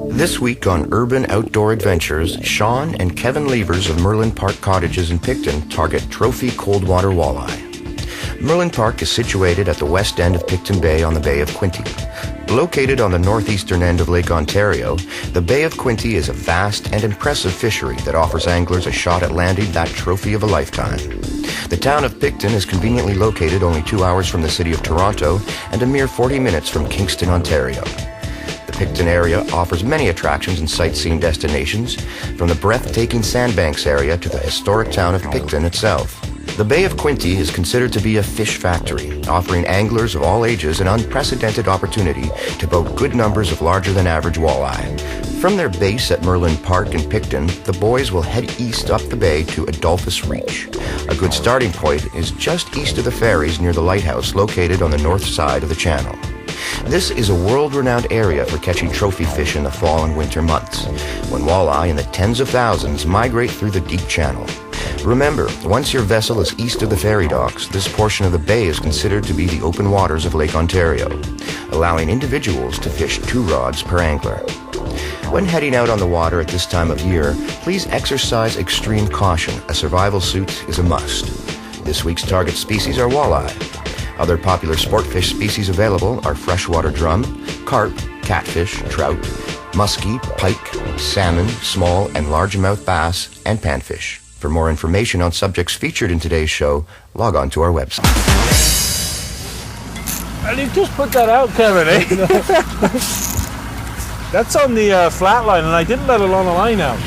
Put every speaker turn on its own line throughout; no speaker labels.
This week on Urban Outdoor Adventures, Shaun and Kevin Lavers of Merland Park Cottages in Picton target trophy cold water walleye. Merland Park is situated at the west end of Picton Bay on the Bay of Quinte. Located on the northeastern end of Lake Ontario, the Bay of Quinte is a vast and impressive fishery that offers anglers a shot at landing that trophy of a lifetime. The town of Picton is conveniently located only 2 hours from the city of Toronto and a mere 40 minutes from Kingston, Ontario. The Picton area offers many attractions and sightseeing destinations, from the breathtaking Sandbanks area to the historic town of Picton itself. The Bay of Quinte is considered to be a fish factory, offering anglers of all ages an unprecedented opportunity to boat good numbers of larger-than-average walleye. From their base at Merland Park in Picton, the boys will head east up the bay to Adolphus Reach. A good starting point is just east of the ferries near the lighthouse located on the north side of the channel. This is a world-renowned area for catching trophy fish in the fall and winter months, when walleye in the tens of thousands migrate through the deep channel. Remember, once your vessel is east of the ferry docks, this portion of the bay is considered to be the open waters of Lake Ontario, allowing individuals to fish 2 rods per angler. When heading out on the water at this time of year, please exercise extreme caution. A survival suit is a must. This week's target species are walleye. Other popular sport fish species available are freshwater drum, carp, catfish, trout, muskie, pike, salmon, small and largemouth bass, and panfish. For more information on subjects featured in today's show, log on to our website.
And you just put that out, Kevin, eh? That's on the flat line, and I didn't let it on the line out.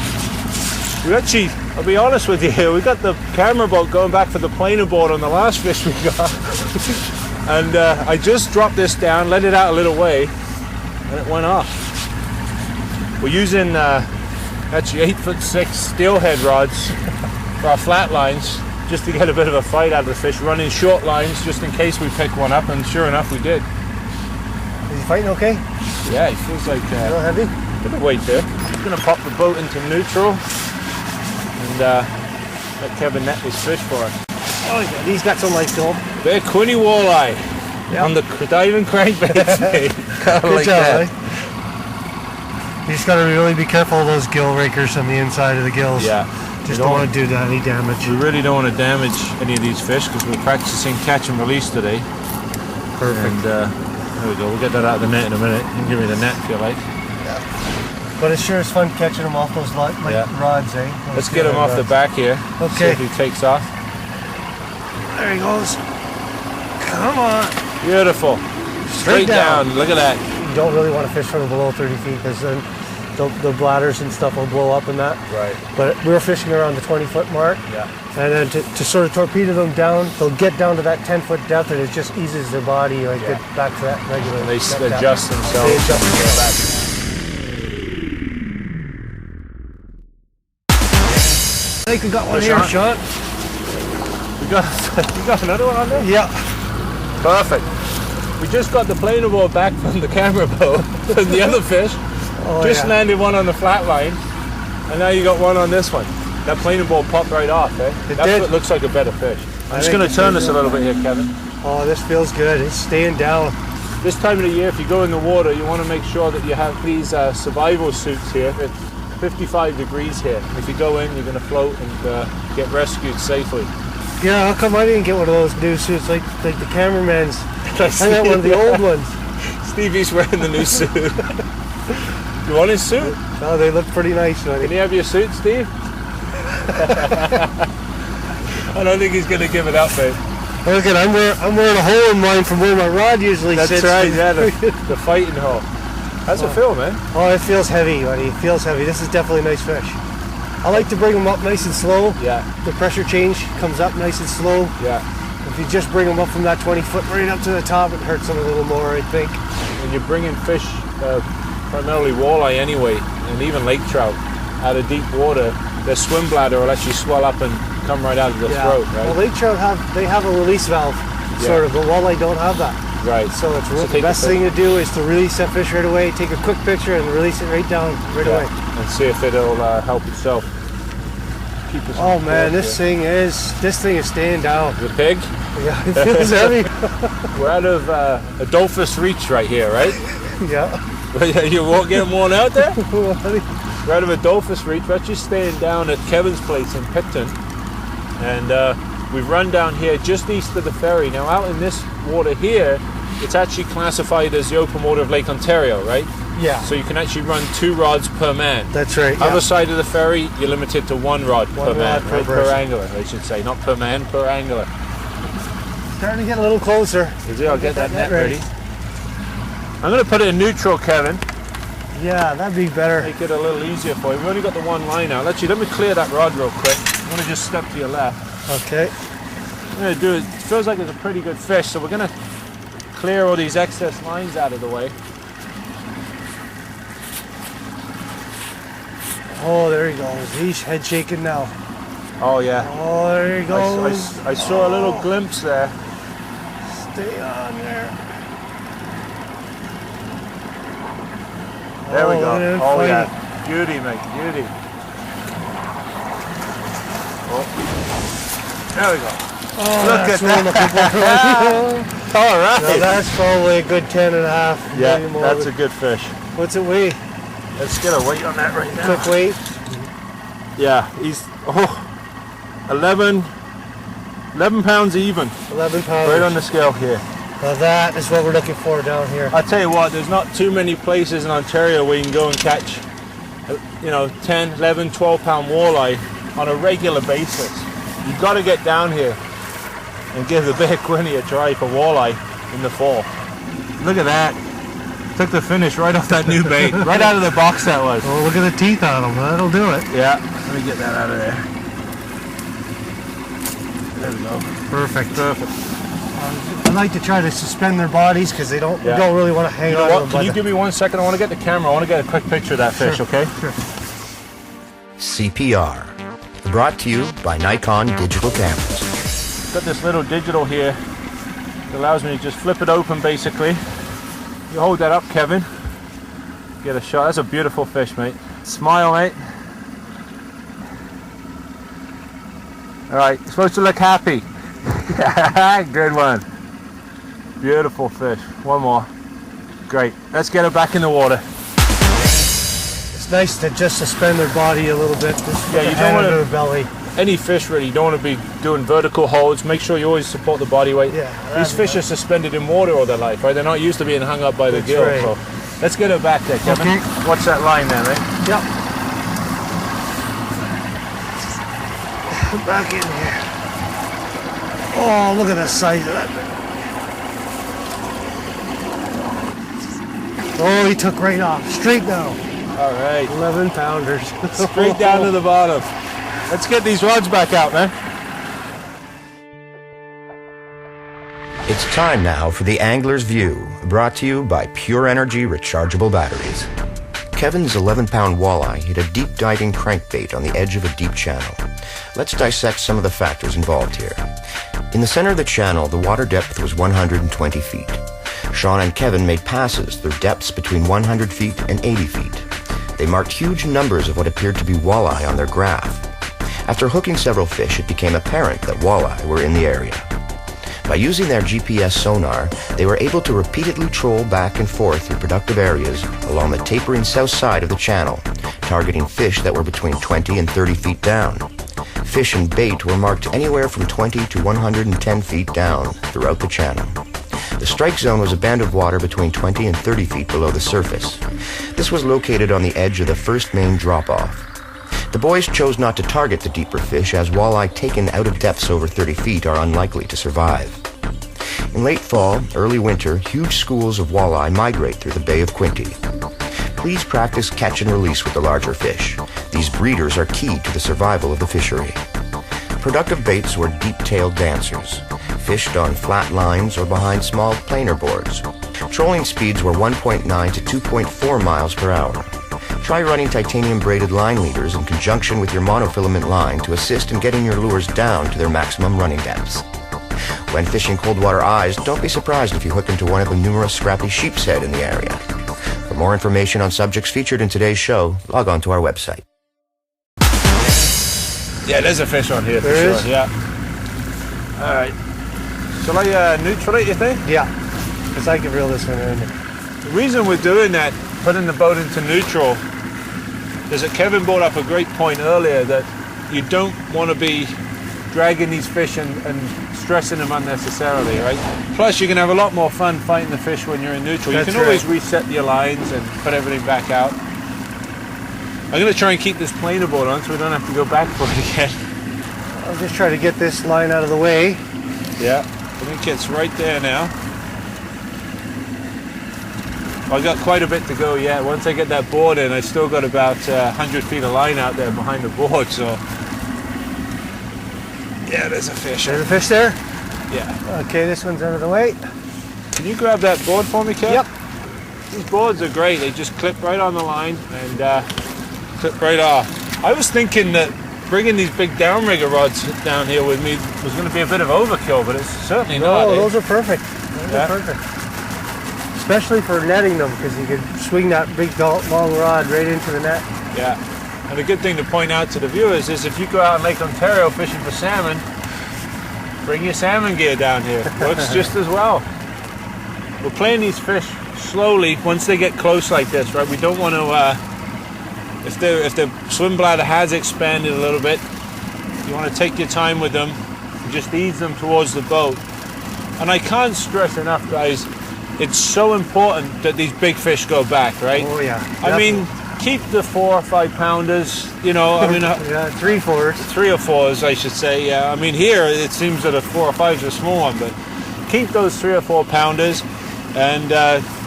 We actually, I'll be honest with you here, we got the camera boat going back for the planer board on the last fish we got. And I just dropped this down, let it out a little way, and it went off. We're using actually 8'6" steelhead rods for our flat lines, just to get a bit of a fight out of the fish, running short lines just in case we pick one up, and sure enough we did.
Is he fighting okay?
Yeah, he feels like
a little heavy?
A bit of weight there. I'm going to pop the boat into neutral and let Kevin net his fish for us.
Oh yeah, he's got some life to him.
Bay of Quinte walleye on the diving crankbait.
Good
like
job,
that.
You just got to really be careful of those gill rakers on the inside of the gills.
Yeah.
Just don't want to do any damage.
We really don't want to damage any of these fish because we're practicing catch and release today.
Perfect.
And there we go. We'll get that out of the net in a minute. You can give me the net if you like.
Yeah. But it sure is fun catching them off those rods, eh?
Let's get him off the back here.
Okay.
See if he takes off.
There he goes. Come on.
Beautiful. Straight down. Look at that.
You don't really want to fish from below 30 feet because then the bladders and stuff will blow up in that.
Right.
But we were fishing around the 20-foot mark.
Yeah.
And then to sort of torpedo them down, they'll get down to that 10-foot depth, and it just eases their body get back to that regular.
And they
depth.
adjust themselves.
They adjust themselves. I think we got one here, Shaun.
You got another one on there?
Yeah.
Perfect. We just got the planer board back from the camera boat and the other fish. Landed one on the flat line, and now you got one on this one. That planer board popped right off, eh? That's what looks like a better fish. I'm just going to turn this a little bit here, Kevin.
Oh, this feels good. It's staying down.
This time of the year, if you go in the water, you want to make sure that you have these survival suits here. It's 55 degrees here. If you go in, you're going to float and get rescued safely.
Yeah, how come I didn't get one of those new suits like the cameraman's? I got one of the old ones.
Stevie's wearing the new suit. You want his suit?
Oh, they look pretty nice, buddy.
Can you have your suit, Steve? I don't think he's going to give it up, mate.
Look at, I'm wearing a hole in mine from where my rod usually sits.
That's right, yeah, the fighting hole. How's it feel, man?
Oh, it feels heavy, buddy. It feels heavy. This is definitely a nice fish. I like to bring them up nice and slow.
Yeah.
The pressure change comes up nice and slow.
Yeah.
If you just bring them up from that 20-foot right up to the top, it hurts them a little more, I think.
When you're bringing fish, primarily walleye anyway, and even lake trout, out of deep water, their swim bladder will actually swell up and come right out of the throat, right?
Well, lake trout have a release valve, sort of, but walleye don't have that.
Right.
So it's the best thing to do is to release that fish right away, take a quick picture and release it right down, right away.
And see if it'll help itself.
Oh man, this thing is staying down.
The pig?
Yeah, it feels heavy.
We're out of Adolphus Reach right here, right?
Yeah.
You won't get worn out there? We're out of Adolphus Reach. We're actually staying down at Kevin's place in Picton. And we've run down here just east of the ferry. Now out in this water here, it's actually classified as the open water of Lake Ontario, right?
Yeah.
So you can actually run 2 rods per man.
That's right.
Other side of the ferry, you're limited to 1 rod per man,
per
right? Per angler, I should say. Not per man, per angler.
Starting to get a little closer.
I'll get that net ready. I'm going to put it in neutral, Kevin.
Yeah, that'd be better.
Make it a little easier for you. We've only got the 1 line out. Actually, let me clear that rod real quick. I'm going to just step to your left.
Okay.
What I'm going to do is, it feels like it's a pretty good fish, so we're going to clear all these excess lines out of the way.
Oh, there he goes. He's head shaking now.
Oh, yeah.
Oh, there he goes.
I saw a little glimpse there.
Stay on there.
There we go. Oh,
fighting.
yeah. Beauty, mate. Beauty. Oh. There we go.
Oh,
Look at that. All right.
Now that's probably a good 10.5.
Yeah,
maybe more.
that's a good fish.
What's it weigh?
Let's get a weight on that right now.
Quick weight.
Yeah, he's 11 pounds even.
11 pounds.
Right on the scale here.
Now that is what we're looking for down here.
I'll tell you what, there's not too many places in Ontario where you can go and catch, 10, 11, 12 pound walleye on a regular basis. You've got to get down here and give the Bay of Quinte a try for walleye in the fall. Look at that. Took the finish right off that new bait. Right out of the box that was.
Oh, look at the teeth on them. That'll do it.
Yeah, let me get that out of there. There we go.
Perfect.
Perfect.
I like to try to suspend their bodies because they don't.
Yeah.
We don't really want to hang
You know
on
what?
to them.
Can you give me 1 second? I want to get the camera. I want to get a quick picture of that fish, okay?
Sure.
CPR. Brought to you by Nikon Digital Cameras.
Got this little digital here that allows me to just flip it open basically. You hold that up, Kevin. Get a shot. That's a beautiful fish, mate. Smile, mate. Alright, you're supposed to look happy. Good one. Beautiful fish. One more. Great. Let's get it back in the water.
It's nice to just suspend their body a little bit. Just
Yeah, you don't want
their
to.
belly.
Any fish really, you don't want to be doing vertical holds. Make sure you always support the body weight.
Yeah,
These fish are suspended in water all their life, right? They're not used to being hung up by the
That's
gill.
right.
So let's get it back there, Kevin.
Okay.
Watch that line there, mate.
Yep. Back in here. Oh, look at the size of that. Oh, he took right off. Straight down.
All right.
11 pounders.
Straight down to the bottom. Let's get these rods back out, man.
It's time now for the Angler's View, brought to you by Pure Energy Rechargeable Batteries. Kevin's 11-pound walleye hit a deep diving crankbait on the edge of a deep channel. Let's dissect some of the factors involved here. In the center of the channel, the water depth was 120 feet. Shaun and Kevin made passes through depths between 100 feet and 80 feet. They marked huge numbers of what appeared to be walleye on their graph. After hooking several fish, it became apparent that walleye were in the area. By using their GPS sonar, they were able to repeatedly troll back and forth through productive areas along the tapering south side of the channel, targeting fish that were between 20 and 30 feet down. Fish and bait were marked anywhere from 20 to 110 feet down throughout the channel. The strike zone was a band of water between 20 and 30 feet below the surface. This was located on the edge of the first main drop-off. The boys chose not to target the deeper fish as walleye taken out of depths over 30 feet are unlikely to survive. In late fall, early winter, huge schools of walleye migrate through the Bay of Quinte. Please practice catch and release with the larger fish. These breeders are key to the survival of the fishery. Productive baits were deep-tailed dancers, fished on flat lines or behind small planer boards. Trolling speeds were 1.9 to 2.4 miles per hour. Try running titanium braided line leaders in conjunction with your monofilament line to assist in getting your lures down to their maximum running depths. When fishing cold water eyes, don't be surprised if you hook into one of the numerous scrappy sheep's head in the area. For more information on subjects featured in today's show, log on to our website.
Yeah, there's a fish on here for
There is?
sure. Yeah. All right. Shall I neutral it, you think?
Yeah, because I can reel this one in.
The reason we're doing that, putting the boat into neutral, Kevin brought up a great point earlier that you don't want to be dragging these fish and stressing them unnecessarily, right? Plus, you can have a lot more fun fighting the fish when you're in neutral.
That's
you can always reset your lines and put everything back out. I'm going to try and keep this planer board on so we don't have to go back for it again.
I'll just try to get this line out of the way.
Yeah, I think it's right there now. I've got quite a bit to go yet. Once I get that board in, I still got about 100 feet of line out there behind the board, so... Yeah, there's a fish.
There's a fish there?
Yeah.
Okay, this one's out of the way.
Can you grab that board for me, Kev?
Yep.
These boards are great. They just clip right on the line and clip right off. I was thinking that bringing these big downrigger rods down here with me was going to be a bit of overkill, but it's certainly not.
No, those are perfect. Those are perfect. Especially for netting them, because you could swing that big long rod right into the net.
Yeah. And the good thing to point out to the viewers is if you go out in Lake Ontario fishing for salmon, bring your salmon gear down here. Works just as well. We're playing these fish slowly once they get close like this, right? We don't want to, if the swim bladder has expanded a little bit, you want to take your time with them and just ease them towards the boat. And I can't stress enough, guys, it's so important that these big fish go back, right?
Oh yeah.
I mean, keep the 4 or 5 pounders, you know, I mean...
yeah, 3 4s.
3 or 4s, I should say, yeah. I mean, here, it seems that a 4 or 5 is a small one, but keep those 3 or 4 pounders, and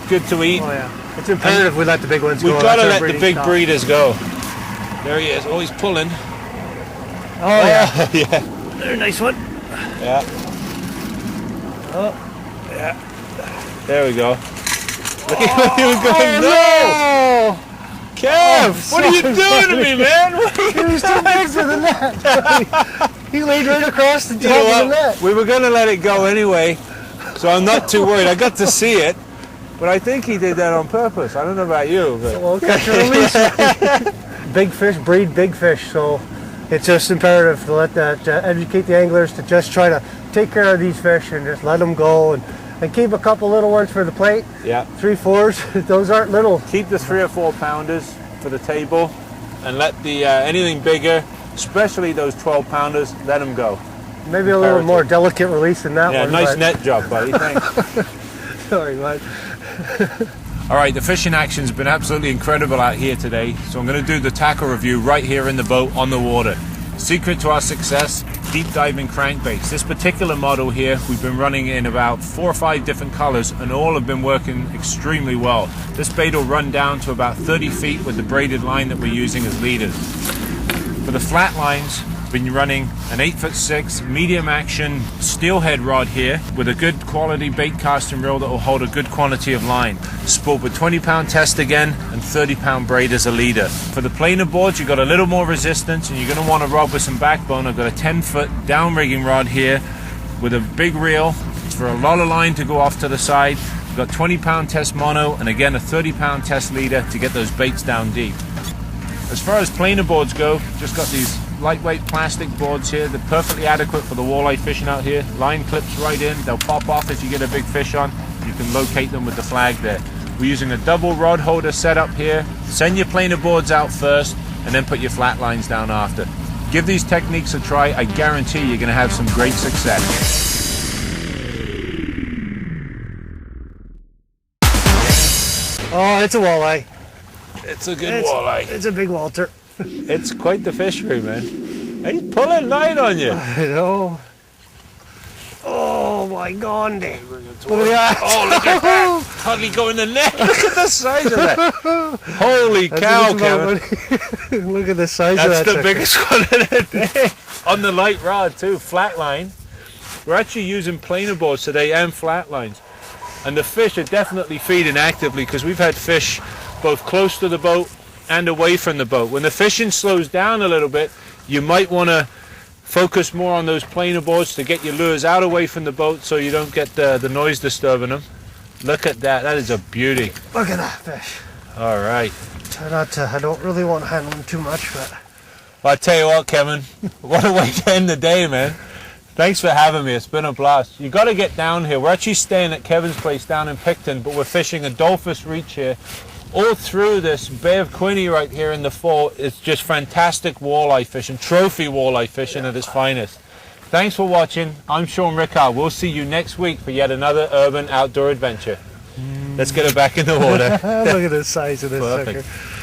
good to eat.
Oh, yeah. It's imperative we let the big ones go.
We've got to let the big breeders go. There he is. Oh, he's pulling.
Oh, yeah.
Yeah.
There's a nice one.
Yeah.
Oh.
Yeah. There we go. Look at he was going,
no!
Kev, what are you doing to me, man?
He was too big for the net. He laid right across the top of the net.
We were going to let it go anyway, so I'm not too worried. I got to see it, but I think he did that on purpose. I don't know about you. But.
Well, catch and release. Big fish breed big fish, so it's just imperative to let that educate the anglers to just try to take care of these fish and just let them go and keep a couple little ones for the plate.
Yeah.
3 4s. Those aren't little.
Keep the 3 or 4 pounders for the table, and let the anything bigger, especially those 12 pounders, let them go.
Maybe a little more delicate release than that one.
Yeah, nice net job, buddy. Thanks.
Sorry, bud.
All right, the fishing action's been absolutely incredible out here today, so I'm going to do the tackle review right here in the boat on the water. Secret to our success, deep diving crankbaits. This particular model here, we've been running in about 4 or 5 different colors, and all have been working extremely well. This bait will run down to about 30 feet with the braided line that we're using as leaders. For the flat lines, been running an 8'6" medium action steelhead rod here with a good quality bait casting reel that will hold a good quantity of line. Sport with 20-pound test again and 30-pound braid as a leader. For the planer boards, you've got a little more resistance and you're going to want to rod with some backbone. I've got a 10-foot down rigging rod here with a big reel. It's for a lot of line to go off to the side. We've got 20-pound test mono and again a 30-pound test leader to get those baits down deep. As far as planer boards go, just got these lightweight plastic boards here. They're perfectly adequate for the walleye fishing out here. Line clips right in. They'll pop off as you get a big fish on. You can locate them with the flag there. We're using a double rod holder setup here. Send your planer boards out first and then put your flat lines down after. Give these techniques a try. I guarantee you're going to have some great success.
Oh, it's a walleye.
It's a good walleye.
It's a big Walter.
It's quite the fishery, man. He's pulling light on you.
I know. Oh my God! Look at
that! Oh, look at that! Hardly go in the net. Look at the size of that! Holy cow, Kevin!
Look at the size of that.
That's the biggest one of the day. On the light rod too, flat line. We're actually using planer boards today and flat lines, and the fish are definitely feeding actively because we've had fish both close to the boat and away from the boat. When the fishing slows down a little bit, you might want to focus more on those planer boards to get your lures out away from the boat so you don't get the noise disturbing them. Look at that. That is a beauty.
Look at that fish.
All right.
Try not to, I don't really want to handle him too much, but...
Well, I tell you what, Kevin, what a way to end the day, man. Thanks for having me. It's been a blast. You got to get down here. We're actually staying at Kevin's place down in Picton, but we're fishing a Dolphus Reach here. all through this Bay of Quinte right here in the fall, it's just fantastic walleye fishing, trophy walleye fishing at its finest. Thanks for watching. I'm Shaun Rickau. We'll see you next week for yet another urban outdoor adventure. Let's get it back in the water.
Look at the size of this
Perfect.
sucker.